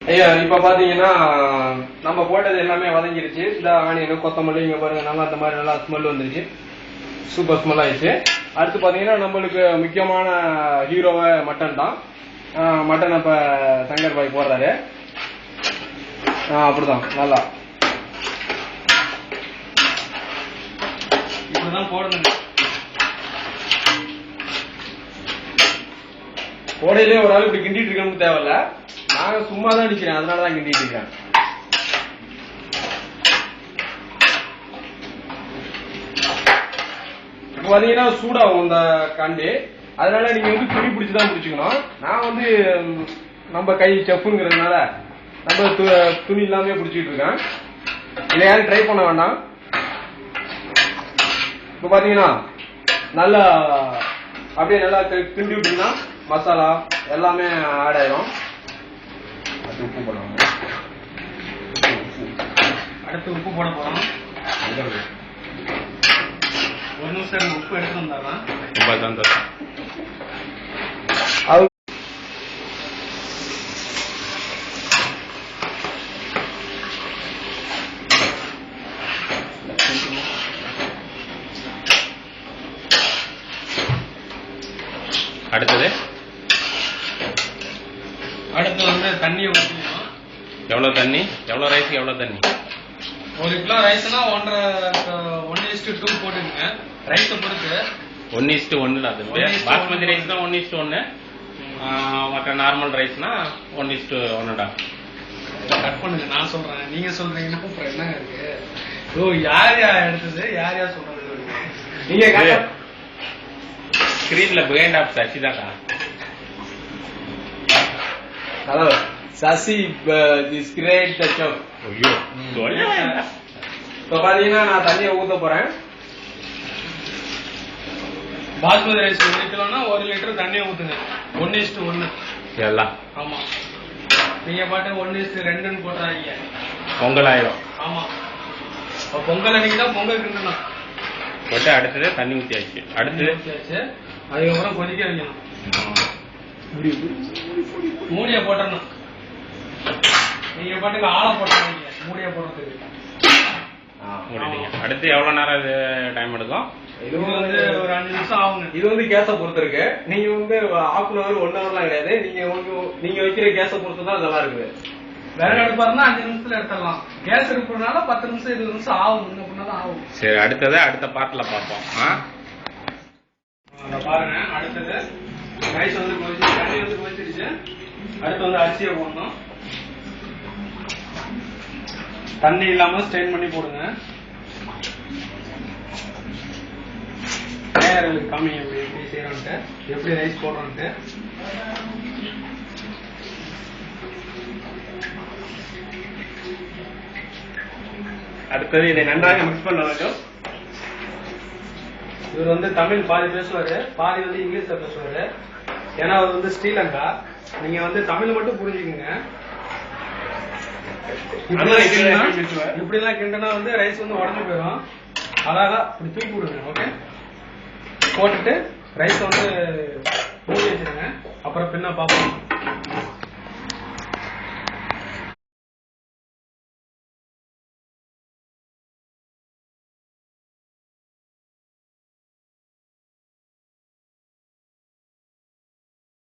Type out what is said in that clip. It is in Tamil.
ஐயா இப்ப பாத்தீங்கன்னா நம்ம போட்டது எல்லாமே வதங்கிருச்சு. இந்த ஆனியன் கொத்தமல்லி இங்க பாருங்க நல்லா அந்த மாதிரி நல்லா ஸ்மெல் வந்துருச்சு. சூப்பர் ஸ்மெல் ஆயிடுச்சு. அடுத்து பாத்தீங்கன்னா நம்மளுக்கு முக்கியமான ஹீரோவை மட்டன் தான். மட்டன் இப்ப சங்கர் பாய் போடுறாரு. அப்படிதான் நல்லா இப்படிதான் போடணும். கோடையிலே ஒரு ஆள் இப்படி கிண்டிட்டு இருக்கணும்னு தேவையில்ல. நான் சும்மா தான் நிக்கிறேன், அதனாலதான் கிண்டிட்டு இருக்கேன். இப்ப பாத்தீங்கன்னா சூடாகும் இந்த கண்டு, அதனால நீங்க வந்து துணி பிடிச்சுதான் பிடிச்சுக்கணும். நான் வந்து நம்ம கை செஃப்ங்கிறதுனால நம்ம துணி இல்லாம பிடிச்சிட்டு இருக்கேன். இதை யாரும் ட்ரை பண்ண வேண்டாம். இப்ப பாத்தீங்கன்னா நல்லா அப்படியே நல்லா கிண்டி விட்டீங்கன்னா மசாலா எல்லாமே ஆட் ஆயிடும். அது உப்பு போடணும். அடுத்து உப்பு போட போறோம். ஒரு நிமிஷம் உப்பு எடுத்து வந்தாதான் அடுத்தது அடுத்து வந்து தண்ணியை ஊற்றிக்கணும். எவ்வளவு தண்ணி? எவ்வளவு ரைஸ் எவ்வளவு தண்ணி? 1 கிலோ ரைஸ்னா 1:2 போட்டுங்க. ரைஸை பொறுத்து 1:1 தான். பாஸ்மதி ரைஸ்னா 1:1, மற்ற நார்மல் ரைஸ்னா 1:1. கட் பண்ணுங்க, நான் சொல்றேன், நீங்க சொல்றீங்கன்னா அப்புறம் என்ன இருக்கு? ஓ யார் எடுத்தது, யார் சொல்றது? நீங்க ஸ்கிரீன்ல பிஹைண்ட் ஆஃப் சசி தான்டா. Hello Sasi is great the chef. ஐயோ சொல்ல. இப்போ பாத்தீங்கன்னா நான் தண்ணியை ஊத்த போறேன். பாஸ்மதி ரைஸ் 1 கிலோனா 1 லிட்டர் தண்ணியை ஊத்துங்க. 1:1 எல்லாம். ஆமா, நீங்க பாட்டு 1:2 போட்டுறாதீங்க, பொங்கல் ஆயிரும். ஆமா, பொங்கல் அன்னைக்கு தான் பொங்கல் கிண்டணும். போட்டு அடுத்தது தண்ணி ஊற்றியாச்சு. அடுத்தது அதுக்கப்புறம் கொதிக்க வைக்கணும். மூடிய போட்டணும். நீங்க பாட்டுக்கு ஆளை போட்டுருவீங்க மூடிய போடுறதுக்கு. அடுத்து எவ்வளவு நேரம் இது டைம் எடுக்கும்? இது வந்து ஒரு 5 நிமிஷம் ஆகுங்க. இது வந்து கேஸை பொறுத்து இருக்கு. நீங்க வந்து 1/2 hour 1 hourலாம் கிடையாது. நீங்க வைக்கிற கேஸை பொறுத்து தான் இதெல்லாம் இருக்குது. விறகு அடுப்பா இருந்தா 5 நிமிஷத்துல எடுத்துடலாம். கேஸ் அடுப்புனால 10 நிமிஷம் 20 நிமிஷம் ஆகும். முன்ன ஆகும். சரி, அடுத்தது அடுத்த பார்ட்ல பார்ப்போம். பாருங்க, அடுத்தது ரைஸ் வந்து தண்ணி வந்து கொதிச்சிருச்சு. அடுத்து வந்து அரிசியை போடணும். தண்ணி இல்லாம ஸ்ட்ரெயின் பண்ணி போடுங்க. நேயர்களுக்கு காமிங்க எப்படி செய்யறோன்ட்டு, எப்படி ரைஸ் போடுறோன்ட்டு. அடுத்தது இதை நன்றாக மிக்ஸ் பண்ண வேண்டும். இவர் வந்து தமிழ் பாதி பேசுவாரு, பாதி வந்து இங்கிலீஷ்ல பேசுவாரு. ஏன்னா அவர் வந்து ஸ்ரீலங்கா. நீங்க வந்து தமிழ் மட்டும் புரிஞ்சுக்குங்க. இப்படி எல்லாம் கிண்டனா வந்து ரைஸ் வந்து உடஞ்சு போயிடும். அழகா இப்படி தூக்கி விடுங்க. ஓகே, போட்டுட்டு ரைஸ் வந்து மூடி வச்சிருங்க. அப்புறம் பின்ன பார்ப்போம்.